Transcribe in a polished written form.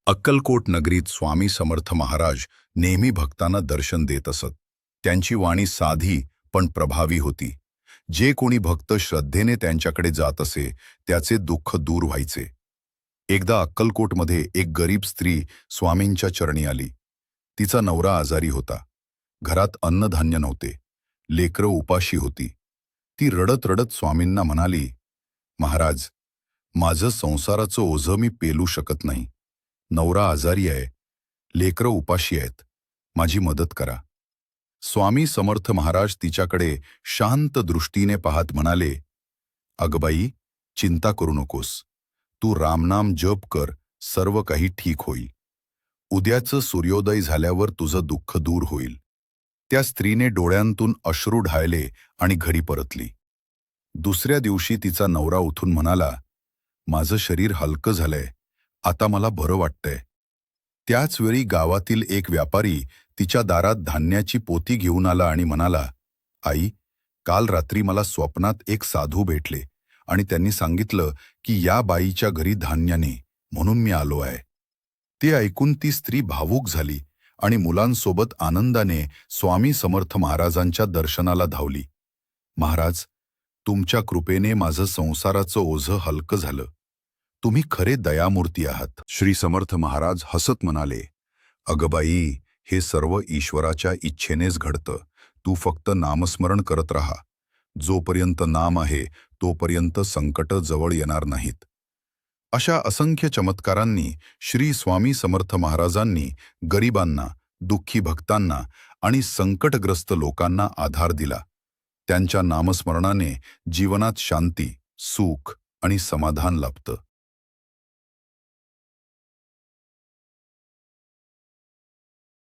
अक्कलकोट नगरीत स्वामी समर्थ महाराज नेहमी भक्तांना दर्शन देत असत. त्यांची वाणी साधी पण प्रभावी होती. जे कोणी भक्त श्रद्धेने त्यांच्याकडे जात असे त्याचे दुःख दूर व्हायचे. एकदा अक्कलकोटमध्ये एक गरीब स्त्री स्वामींच्या चरणी आली. तिचा नवरा आजारी होता. घरात अन्नधान्य नव्हते. लेकरं उपाशी होती. ती रडत रडत स्वामींना म्हणाली, महाराज, माझं संसाराचं ओझं मी पेलू शकत नाही. नवरा आजारी आहे, लेकरं उपाशी आहेत, माझी मदत करा. स्वामी समर्थ महाराज तिच्याकडे शांत दृष्टीने पाहत म्हणाले, अगबाई, चिंता करू नकोस. तू रामनाम जप कर, सर्व काही ठीक होईल. उद्याचं सूर्योदय झाल्यावर तुझं दुःख दूर होईल. त्या स्त्रीने डोळ्यांतून अश्रू ढाळले आणि घरी परतली. दुसऱ्या दिवशी तिचा नवरा उठून म्हणाला, माझं शरीर हलकं झालंय, आता मला बरं वाटतंय. त्याच वेळी गावातील एक व्यापारी तिच्या दारात धान्याची पोती घेऊन आला आणि म्हणाला, आई, काल रात्री मला स्वप्नात एक साधू भेटले आणि त्यांनी सांगितलं की या बाईच्या घरी धान्य नाही, म्हणून मी आलो आहे. ते ऐकून ती स्त्री भावूक झाली आणि मुलांसोबत आनंदाने स्वामी समर्थ महाराजांच्या दर्शनाला धावली. महाराज, तुमच्या कृपेने माझं संसाराचं ओझं हलकं झालं. तुम्ही खरे दयामूर्ती आहात. श्री समर्थ महाराज हसत म्हणाले, अगबाई, हे सर्व ईश्वराच्या इच्छेनेच घडतं. तू फक्त नामस्मरण करत राहा. जोपर्यंत नाम आहे तोपर्यंत संकट जवळ येणार नाहीत. अशा असंख्य चमत्कारांनी श्री स्वामी समर्थ महाराजांनी गरिबांना, दुःखी भक्तांना आणि संकटग्रस्त लोकांना आधार दिला. त्यांच्या नामस्मरणाने जीवनात शांती, सुख आणि समाधान लाभतं.